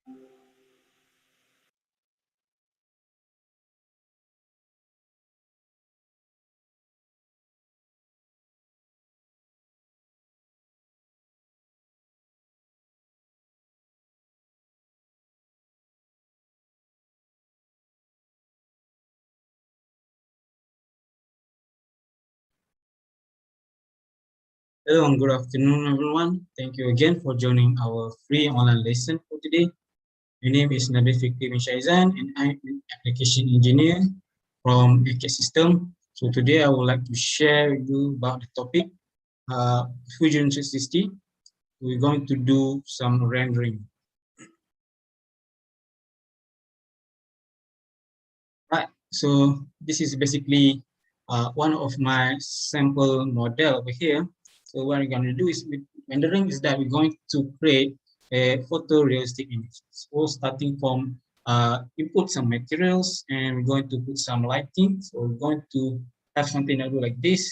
Hello and good afternoon, everyone. Thank you again for joining our free online lesson for today. My name is Nabil Fikri bin Shaizan, and I'm an application engineer from Acadsystems. So today I would like to share with you about the topic Fusion 360. We're going to do some rendering. Right. So this is basically one of my sample model over here. So what we're going to do is with rendering is that we're going to create a photorealistic image. So starting from input some materials, and we're going to put some lighting. So we're going to have something that look like this,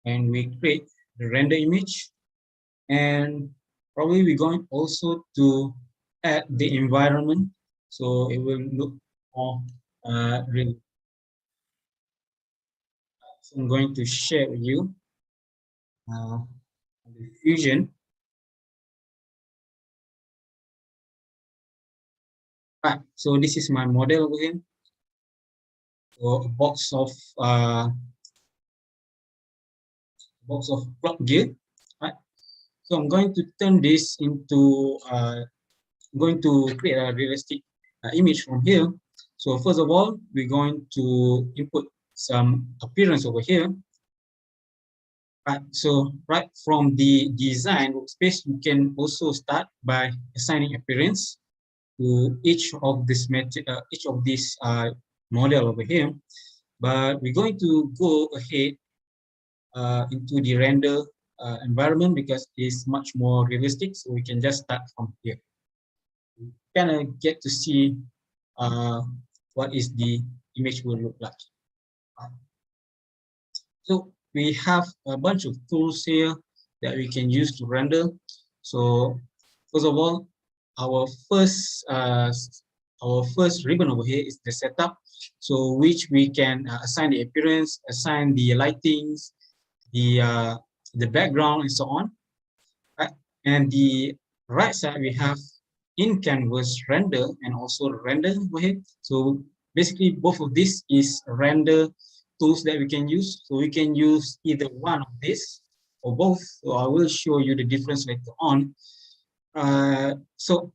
and we create the render image. And probably we're going also to add the environment, so it will look more real. So I'm going to share with you the Fusion. Right, so this is my model over here. So a box of plug gear. Right. So I'm going to turn this into going to create a realistic image from here. So first of all, we're going to input some appearance over here. Right, so right from the design workspace, you can also start by assigning appearance to each of this model over here. But we're going to go ahead into the render environment because it's much more realistic. So we can just start from here. We kind of get to see what is the image will look like. So we have a bunch of tools here that we can use to render. So first of all, our first ribbon over here is the setup. So which we can assign the appearance, assign the lightings, the background, and so on. Right? And the right side we have in canvas render and also render over here. So basically both of this is render tools that we can use. So we can use either one of this or both. So I will show you the difference later on. So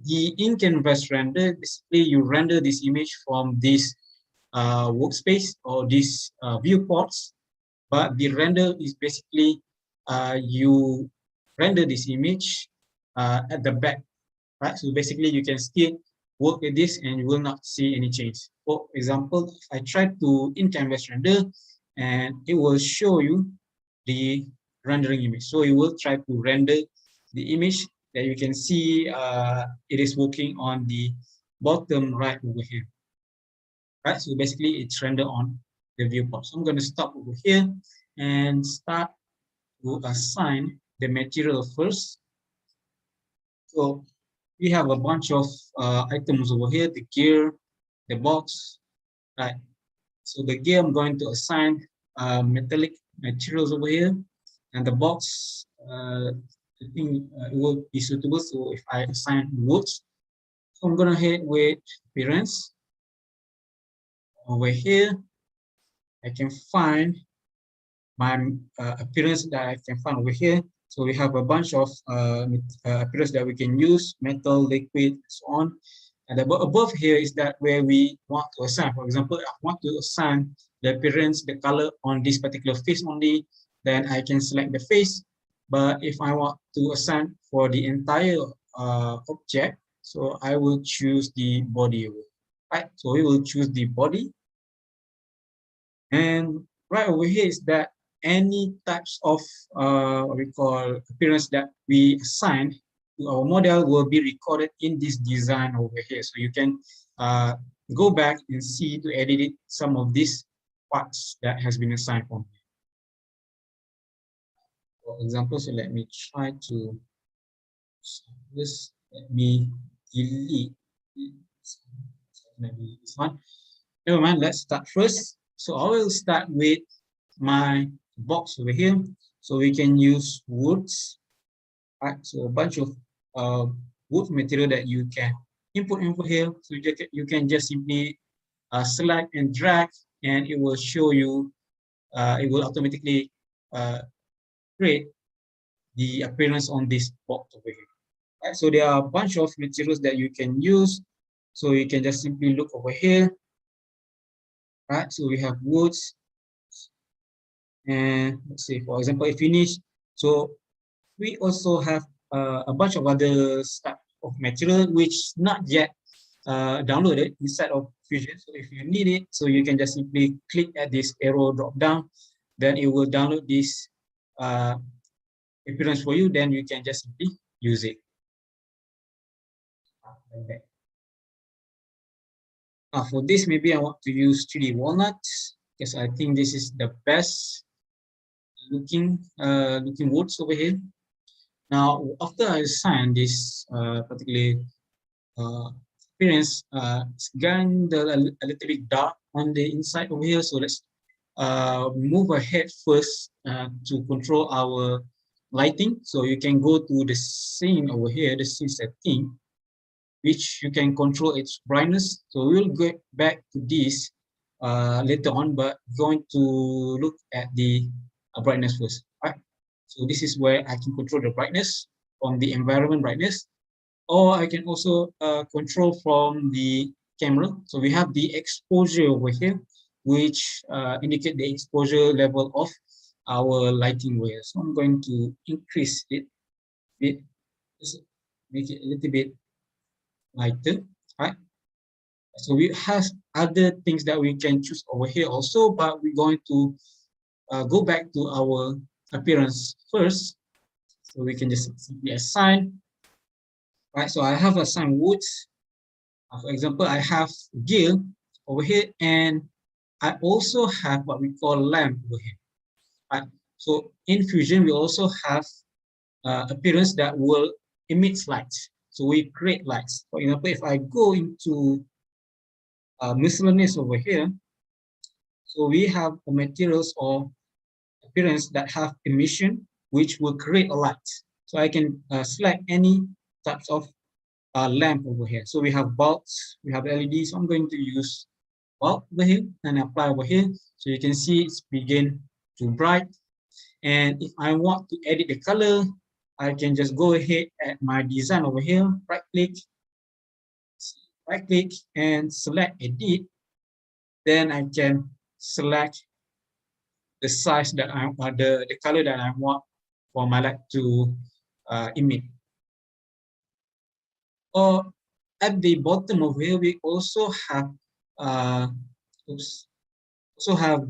the in-canvas render, basically you render this image from this workspace or these viewports, but the render is basically you render this image at the back, right? So basically you can still work with this and you will not see any change. For example, if I try to in-canvas render, and it will show you the rendering image. So it will try to render the image that you can see it is working on the bottom right over here. Right, so basically it's rendered on the viewport. So I'm going to stop over here and start to assign the material first. So we have a bunch of items over here, the gear, the box, right? So the gear, I'm going to assign metallic materials over here, and the box, I think it will be suitable. So if I assign woods, so I'm gonna head with appearance. Over here, I can find my appearance that I can find over here. So we have a bunch of appearance that we can use, metal, liquid, and so on. And above here is that where we want to assign. For example, I want to assign the appearance, the color on this particular face only, then I can select the face. But if I want to assign for the entire object, so I will choose the body, right? So we will choose the body. And right over here is that any types of what we call appearance that we assign to our model will be recorded in this design over here. So you can go back and see to edit some of these parts that has been assigned for me. For example, so let me try to this. Let me delete maybe this one. Never mind, let's start first. So I will start with my box over here. So we can use woods, right? So a bunch of wood material that you can input here. So you can just simply select and drag, and it will show you, it will automatically create the appearance on this box over here. Right? So there are a bunch of materials that you can use. So you can just simply look over here. Right? So we have woods, and let's say, for example, a finish. So we also have a bunch of other type of material which not yet downloaded inside of Fusion. So if you need it, so you can just simply click at this arrow drop down, then it will download this appearance for you. Then you can just simply use it. Like that. For this, maybe I want to use 3D walnuts because I think this is the best looking woods over here. Now, after I assign this particular appearance, it's getting a little bit dark on the inside over here. So let's move ahead first to control our lighting. So you can go to the scene over here, the scene setting, which you can control its brightness. So we'll get back to this later on, but going to look at the brightness first. Right? So this is where I can control the brightness from the environment brightness, or I can also control from the camera. So we have the exposure over here, which indicate the exposure level of our lighting wire. So I'm going to increase it a bit, just make it a little bit lighter, right? So we have other things that we can choose over here also, but we're going to go back to our appearance first. So we can just simply assign, right? So I have assigned woods. For example, I have gear over here, and I also have what we call lamp over here. Right? So in Fusion, we also have appearance that will emit lights. So we create lights. For example, if I go into miscellaneous over here, so we have materials or appearance that have emission, which will create a light. So I can select any types of lamp over here. So we have bulbs, we have LEDs. So I'm going to use bulb over here and apply over here. So you can see it's begin to bright. And if I want to edit the color, I can just go ahead at my design over here, right click, and select edit. Then I can select the size that I want, the color that I want for my light to emit. Or at the bottom of here, we also have the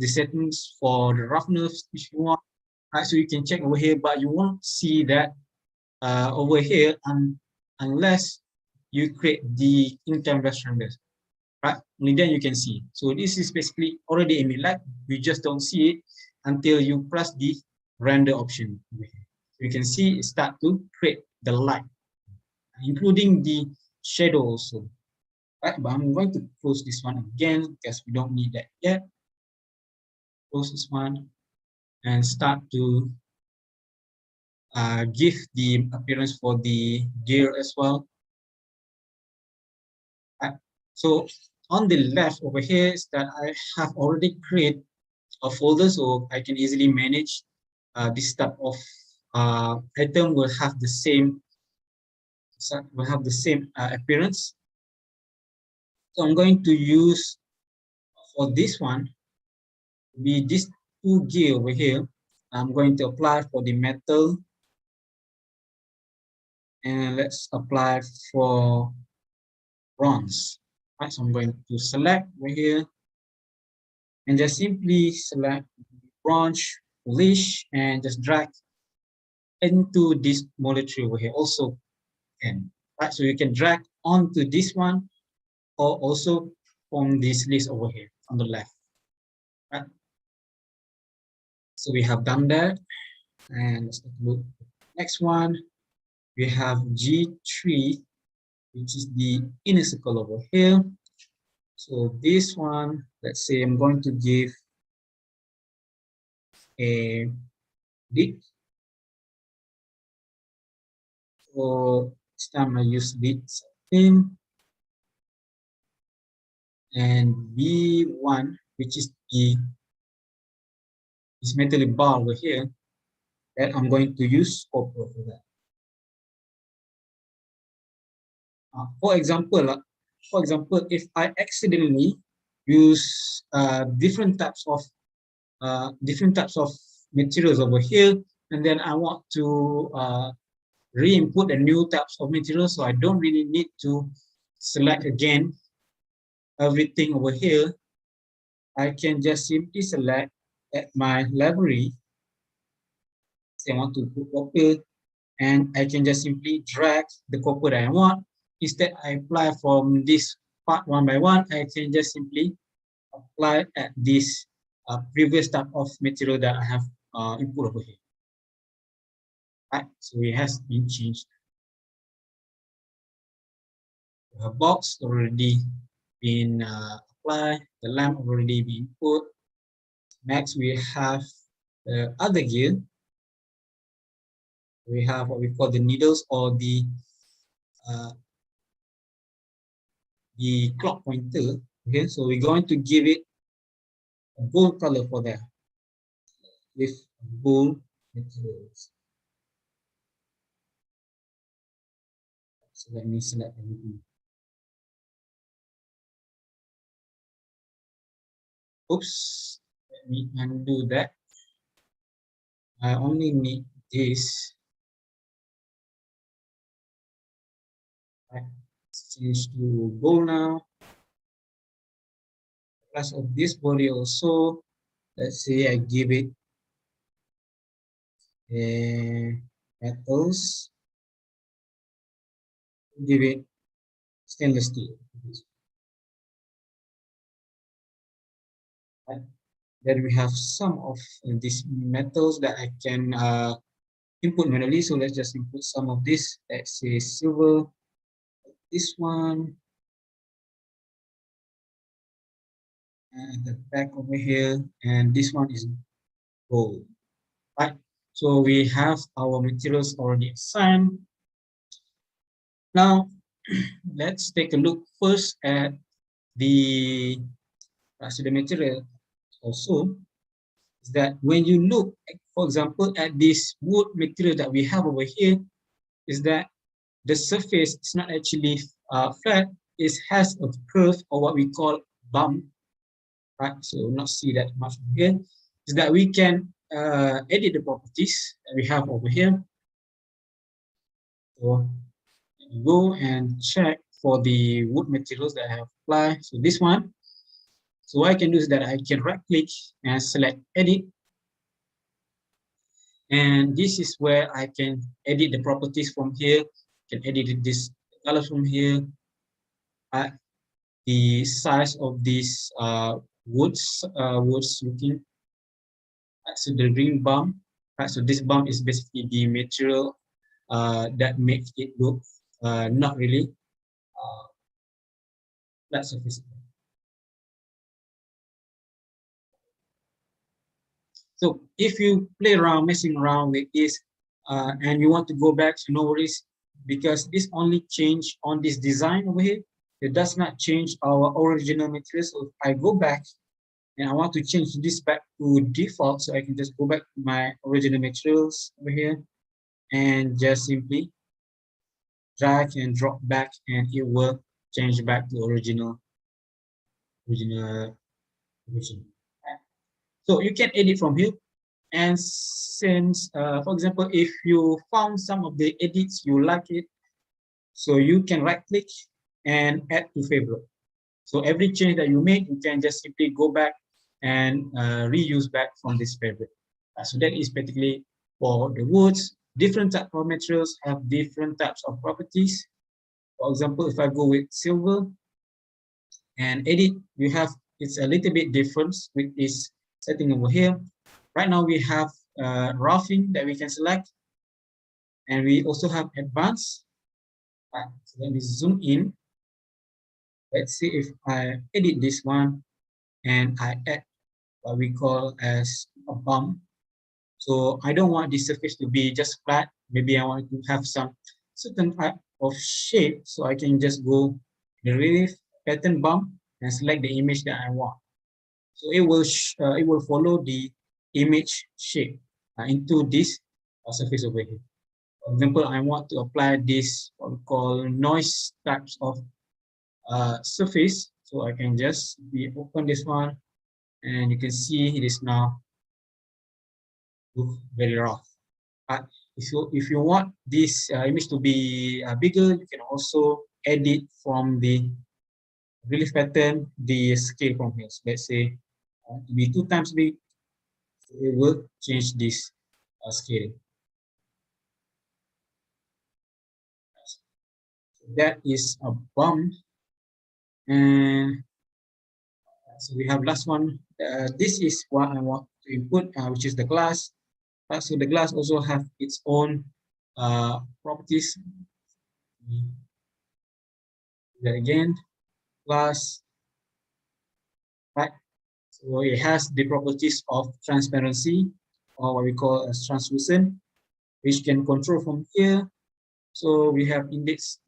settings for the roughness if you want. Right, so you can check over here, but you won't see that over here unless you create the in-canvas renders. Right? Only then you can see. So this is basically already emit light. We just don't see it until you press the render option. You can see it start to create the light, including the shadow also. Right? But I'm going to close this one again because we don't need that yet. Close this one and start to give the appearance for the gear as well. Right? So on the left over here is that I have already created a folder, so I can easily manage this type of item will have the same appearance. So I'm going to use for this one be this two gear over here. I'm going to apply for the metal, and let's apply for bronze. Right, so I'm going to select over here and just simply select bronze, polish, and just drag into this model tree over here. Also can, right? So you can drag onto this one or also from this list over here on the left. Right? So we have done that, and let's take a look. Next one, we have G3 which is the inner circle over here. So this one, let's say I'm going to give a dict. So this time I use dict 17 and B1, which is this metallic bar over here, that I'm going to use copper for that. For example, if I accidentally use different types of materials over here, and then I want to re-input a new types of materials, so I don't really need to select again everything over here. I can just simply select at my library. Say I want to put copper, and I can just simply drag the copper that I want. Instead, I apply from this part one by one. I can just simply apply at this previous type of material that I have input over here. Right, so it has been changed. The box already been applied. The lamp already been put. Next, we have the other gear. We have what we call the needles, or the clock pointer. Okay, so we're going to give it a gold color for that with gold materials. So let me select everything. Oops, let me undo that. I only need this. Right. Let's change to gold now. Plus of this body also, let's say I give it metals, give it stainless steel. Right. Then we have some of these metals that I can input manually. So let's just input some of this. Let's say silver, this one, and the back over here, and this one is gold. Right. So we have our materials already assigned. Now, let's take a look first at the material. Also, is that when you look, for example, at this wood material that we have over here, is that the surface is not actually flat. It has a curve, or what we call bump. Right, so not see that much here. Is that we can edit the properties that we have over here. So go and check for the wood materials that I have applied. So this one. So what I can do is that I can right click and select edit. And this is where I can edit the properties from here. Can edit this color from here. The size of these woods looking. So the green bump. So this bump is basically the material that makes it look not really flat surface. So if you play around, messing around with this, and you want to go back, no worries, because this only change on this design over here. It does not change our original material. So if I go back and I want to change this back to default, so I can just go back to my original materials over here and just simply drag and drop back, and it will change back to original version. So you can edit from here. And since, for example, if you found some of the edits you like it, so you can right click and add to favorite. So every change that you make, you can just simply go back and reuse back from this favorite. So that is particularly for the woods. Different types of materials have different types of properties. For example, if I go with silver and edit, you have, it's a little bit different with this setting over here. Right now we have roughing that we can select, and we also have advanced. So let me zoom in. Let's see if I edit this one and I add what we call as a bump. So I don't want this surface to be just flat. Maybe I want to have some certain type of shape. So I can just go the relief pattern bump and select the image that I want. So it will follow the image shape into this surface over here. For example, I want to apply this what we call noise types of surface. So I can just open this one, and you can see it is now look very rough. If you want this image to be bigger, you can also edit from the relief pattern the scale from here. So let's say to be 2 times big, so it will change this scale. So that is a bump. And so we have last one. This is what I want to input, which is the glass. So the glass also have its own properties. That again, glass, right? So it has the properties of transparency, or what we call as translucent, which can control from here. So we have index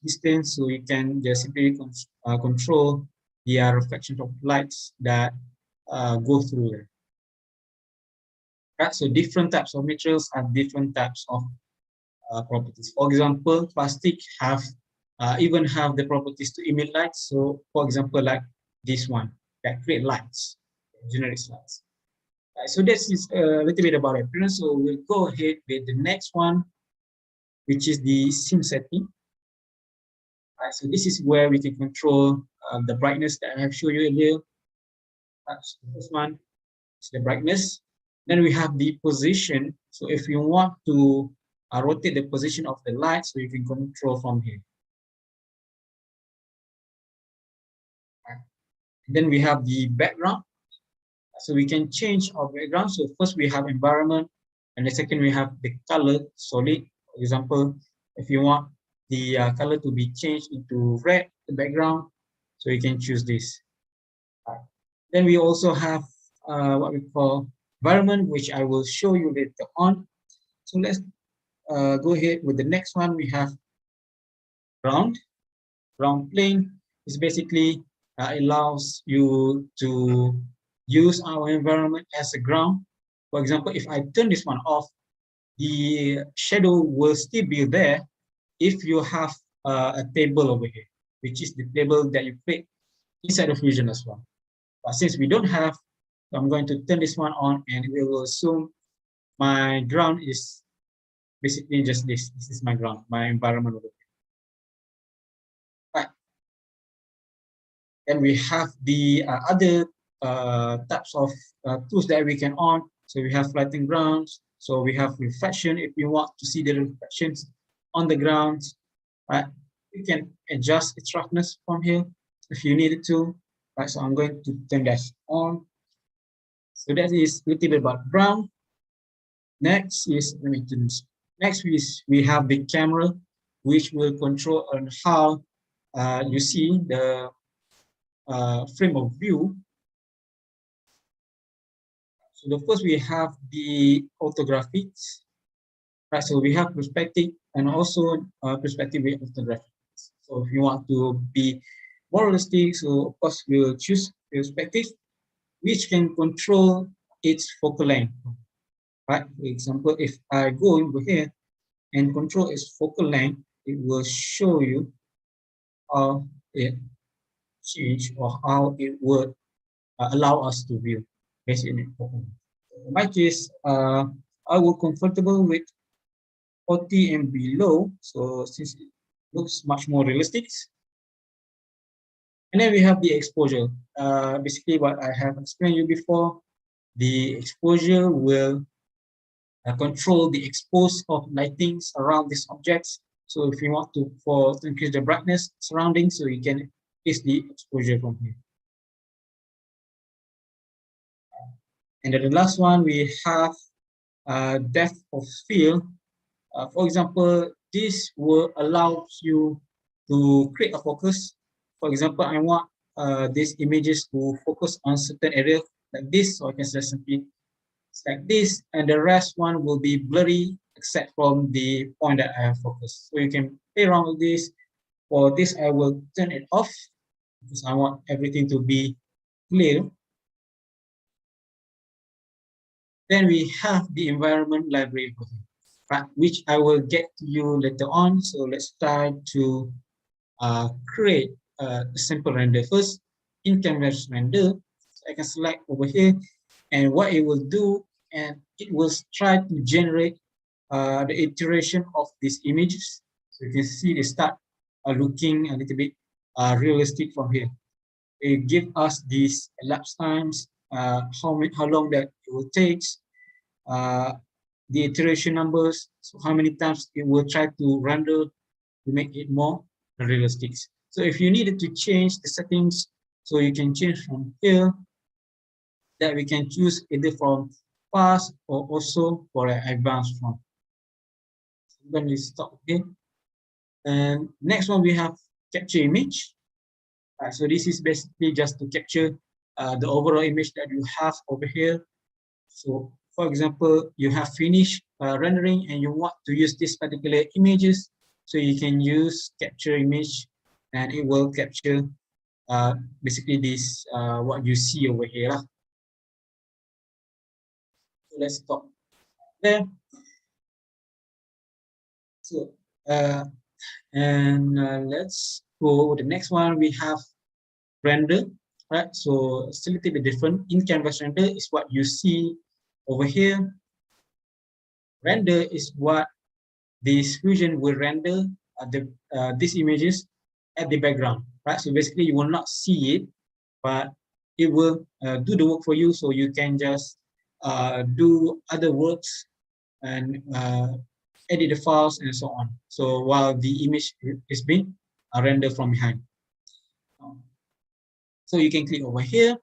distance, so you can just simply control the reflection of lights that go through there. Right? So different types of materials have different types of properties. For example, plastic even have the properties to emit light. So for example, like this one that create lights, generic lights. So this is a little bit about appearance. So we'll go ahead with the next one, which is the scene setting. So this is where we can control the brightness that I have shown you earlier. So the first one is the brightness. Then we have the position. So if you want to rotate the position of the light, so you can control from here. Then we have the background. So we can change our background. So first we have environment, and the second we have the color solid. For example, if you want the color to be changed into red, the background, so you can choose this. Then we also have what we call environment, which I will show you later on. So let's go ahead with the next one. We have ground. Ground plane is basically allows you to use our environment as a ground. For example, if I turn this one off, the shadow will still be there if you have a table over here, which is the table that you create inside of Fusion as well. But since we don't have, I'm going to turn this one on, and we will assume my ground is basically just this. This is my ground, my environment over here. Right. Then we have the other types of tools that we can on. So we have flattening grounds. So we have reflection. If you want to see the reflections on the ground, right, you can adjust its roughness from here if you need it to. Right, so I'm going to turn that on. So that is a little bit about ground. Next is we have the camera, which will control on how you see the frame of view. So the first we have the orthographics. Right, so we have perspective and also perspective with orthographics. So if you want to be more realistic, so of course we will choose perspective, which can control its focal length. Right, for example, if I go over here and control its focal length, it will show you how it change or how it would allow us to view based on it. In my case, I will comfortable with 40 and below, so since it looks much more realistic. And then we have the exposure. Basically, what I have explained you before, the exposure will control the expose of lightings around these objects. So if you want to increase the brightness surrounding, so you can increase the exposure from here. And then the last one, we have depth of field. For example, this will allow you to create a focus. For example, I want these images to focus on certain area like this, so I can just simply select this, and the rest one will be blurry except from the point that I have focused. So you can play around with this. For this, I will turn it off because I want everything to be clear. Then we have the environment library, which I will get to you later on. So let's try to create a simple render first. In canvas render, so I can select over here, and what it will do, and it will try to generate the iteration of these images. So you can see they start looking a little bit realistic from here. It gives us these elapsed times, how long that it will take, the iteration numbers, so how many times it will try to render to make it more realistic. So if you needed to change the settings, so you can change from here, that we can choose either from fast or also for an advanced one. Then we stop here. And next one we have capture image. So this is basically just to capture the overall image that you have over here. So for example, you have finished rendering and you want to use this particular images, so you can use capture image and it will capture basically this what you see over here. So let's stop there. So let's go the next one. We have render, right? So it's a little bit different. In canvas render is what you see over here. Render is what this Fusion will render these images at the background, right? So basically you will not see it, but it will do the work for you, so you can just do other works and edit the files and so on. So while the image is being rendered from behind. So you can click over here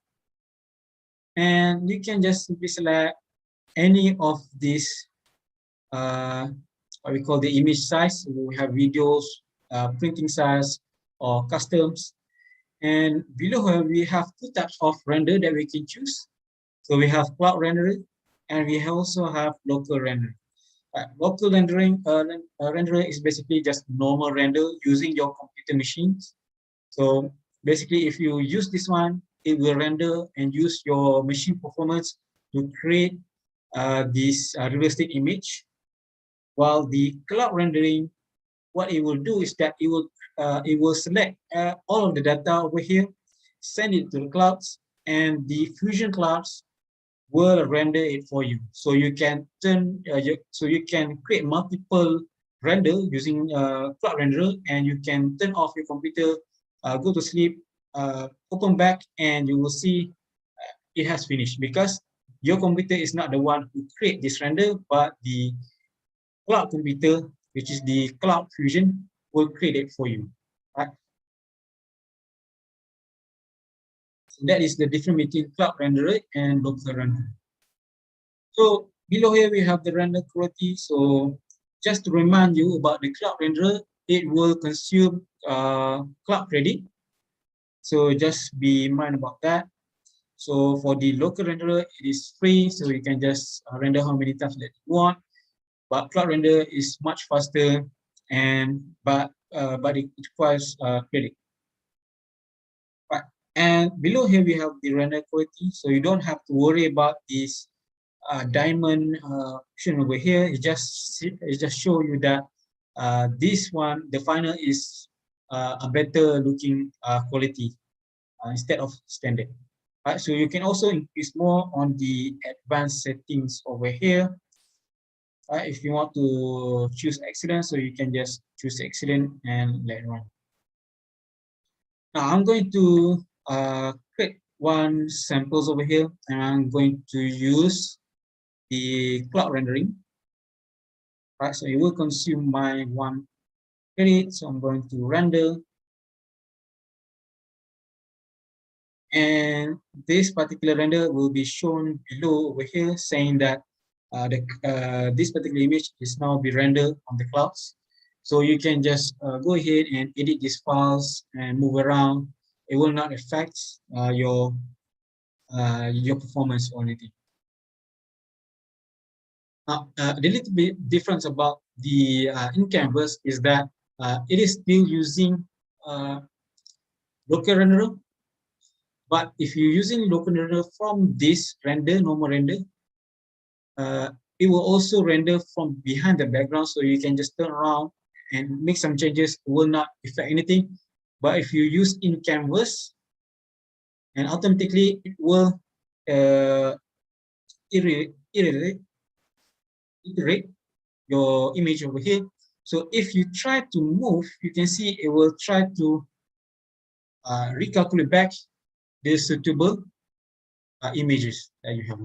and you can just simply select any of these what we call the image size. So we have videos, printing size, or customs. And below here we have two types of render that we can choose. So we have cloud rendering and we also have local rendering. Local rendering is basically just normal render using your computer machines. So basically, if you use this one, it will render and use your machine performance to create this realistic image. While the cloud rendering, what it will do is that it will select all of the data over here, send it to the clouds, and the Fusion clouds will render it for you. So you can you can create multiple render using cloud renderer, and you can turn off your computer, go to sleep, open back, and you will see it has finished, because your computer is not the one who create this render, but the cloud computer, which is the Cloud Fusion, will create it for you, right? So that is the difference between cloud renderer and local renderer. So below here we have the render quality. So just to remind you about the cloud renderer, it will consume cloud credit. So just be in mind about that. So for the local renderer, it is free, so you can just render how many times that you want. But cloud render is much faster, and but it requires credit. Right. And below here we have the render quality, so you don't have to worry about this diamond option over here. It just show you that this one, the final is a better looking quality instead of standard. Right, so you can also increase more on the advanced settings over here. If you want to choose excellent, so you can just choose excellent and let it run. Now I'm going to create one samples over here, and I'm going to use the cloud rendering. Right, so it will consume my one credit, so I'm going to render. And this particular render will be shown below over here, saying that this particular image is now be rendered on the clouds. So you can just go ahead and edit these files and move around. It will not affect your performance or anything. Now, the little bit difference about the in Canvas is that it is still using local renderer. But if you're using local renderer from this render, normal render, it will also render from behind the background, so you can just turn around and make some changes. It will not affect anything. But if you use in Canvas, and automatically it will iterate your image over here. So if you try to move, you can see it will try to recalculate back the suitable images that you have.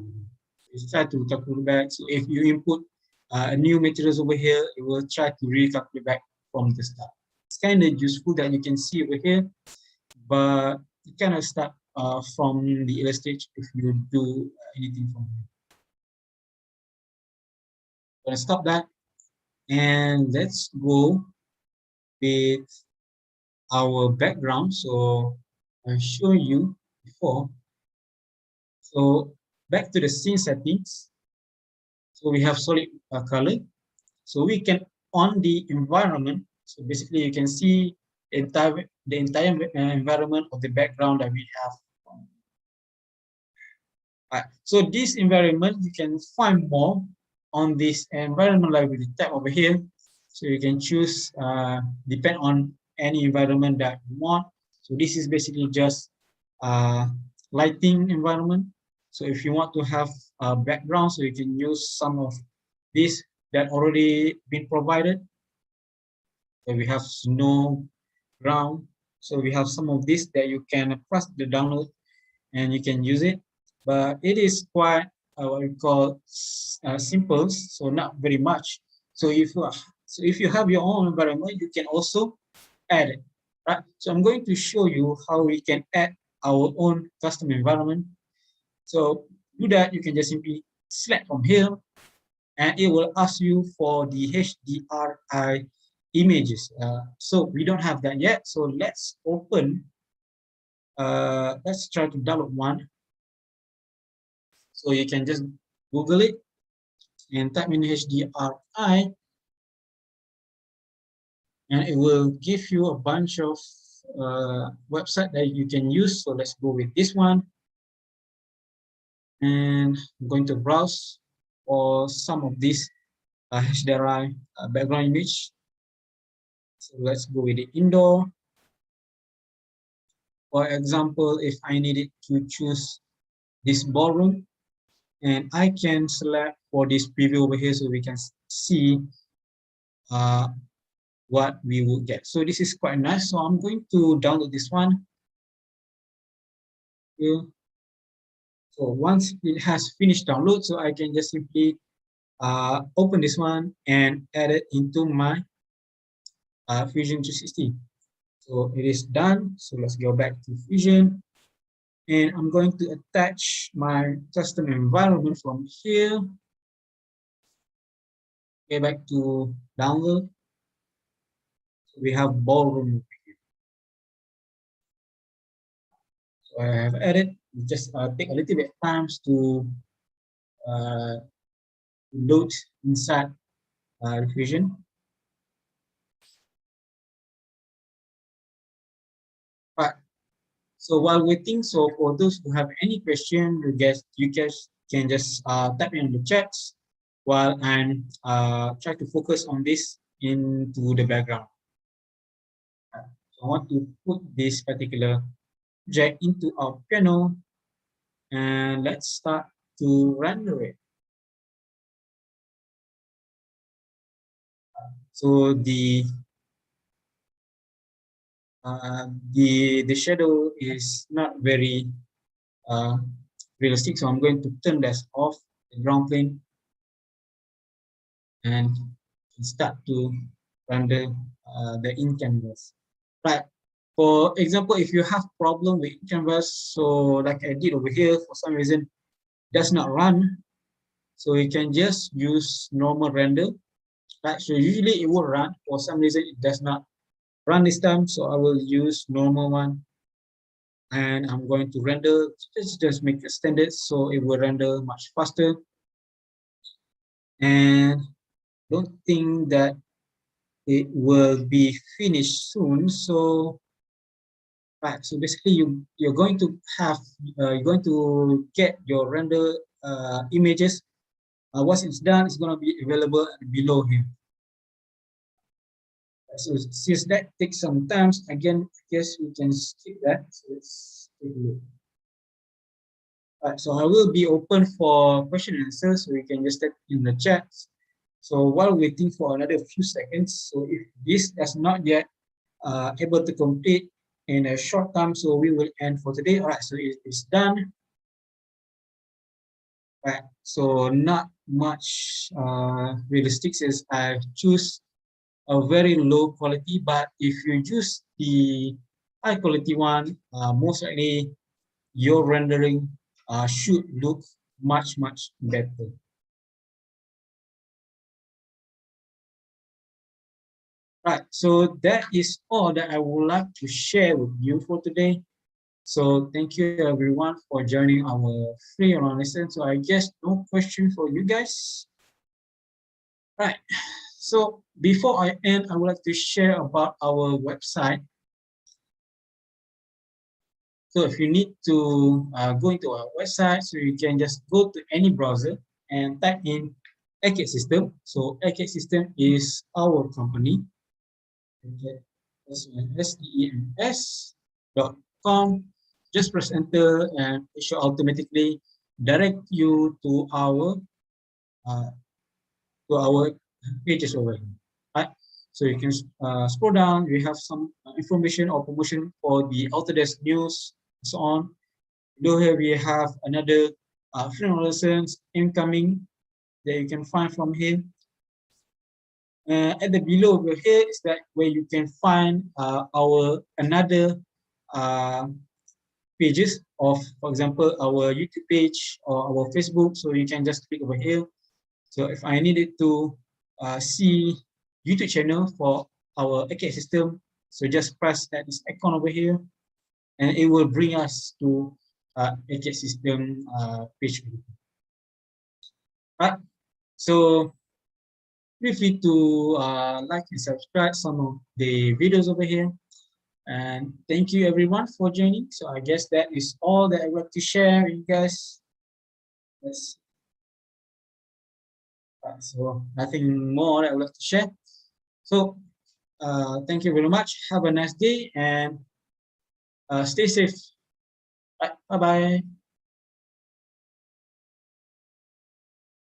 It's try to calculate back. So if you input new materials over here, it will try to recalculate back from the start. It's kind of useful that you can see over here, but you cannot start from the illustrate if you do anything from here. I'm gonna stop that, and let's go with our background. So I show you before. So back to the scene settings. So we have solid color. So we can on the environment. So basically you can see the entire environment of the background that we have. Right. So this environment, you can find more on this environment library tab over here. So you can choose depend on any environment that you want. So this is basically just lighting environment. So if you want to have a background, so you can use some of this that already been provided. So we have snow, ground. So we have some of this that you can press the download and you can use it. But it is quite what we call simple, so not very much. So if you have your own environment, you can also add it, right? So I'm going to show you how we can add our own custom environment. So do that, you can just simply select from here, and it will ask you for the HDRI images. So we don't have that yet. So let's open. Let's try to download one. So you can just Google it and type in HDRI, and it will give you a bunch of website that you can use. So let's go with this one. And I'm going to browse for some of these HDRI background image. So let's go with the indoor. For example, if I needed to choose this ballroom, and I can select for this preview over here, so we can see what we will get. So this is quite nice. So I'm going to download this one. Okay. So once it has finished download, so I can just simply open this one and add it into my Fusion 360. So it is done. So let's go back to Fusion. And I'm going to attach my custom environment from here. Okay, back to download. So we have ballroom. So I have added. Just take a little bit of time to load inside Fusion. Right. So while waiting, so for those who have any question, you guys can just type in the chats while I'm try to focus on this into the background. So I want to put this particular object into our panel, and let's start to render it. So the shadow is not very realistic, so I'm going to turn that off, the ground plane, and start to render the in canvas. Right. For example, if you have problem with canvas, so like I did over here, for some reason does not run, so you can just use normal render. Right, so usually it will run. For some reason, it does not run this time, so I will use normal one. And I'm going to render, just make it standard so it will render much faster. And don't think that it will be finished soon. So right, so basically you're going to have you're going to get your render images. Once it's done, it's going to be available below here. So since that takes some time, again, I guess we can skip that. So let's take a look. Right, so I will be open for question and answers, so you can just type in the chat. So while waiting for another few seconds, so if this is not yet able to complete in a short time, so we will end for today. All right, so it is done. Right, so not much realistic as I choose a very low quality, but if you use the high quality one, most likely your rendering should look much better. Right, so that is all that I would like to share with you for today. So thank you everyone for joining our free online lesson. So I guess no question for you guys. Right, so before I end, I would like to share about our website. So if you need to go into our website, so you can just go to any browser and type in Acadsystems. So Acadsystems is our company. SEMS.com. Just press enter and it should automatically direct you to our pages over here. Right? So you can scroll down. We have some information or promotion for the Autodesk news, and so on. Below here we have another free lessons incoming that you can find from here. At the below over here is that where you can find our another pages of, for example, our YouTube page or our Facebook. So you can just click over here. So if I needed to see YouTube channel for our Acadsystems, so just press that this icon over here, and it will bring us to Acadsystems page. Right. So feel free to like and subscribe some of the videos over here. And thank you everyone for joining. So I guess that is all that I want to share with you guys. Yes. So nothing more that I would like to share. So thank you very much. Have a nice day and stay safe. Bye bye.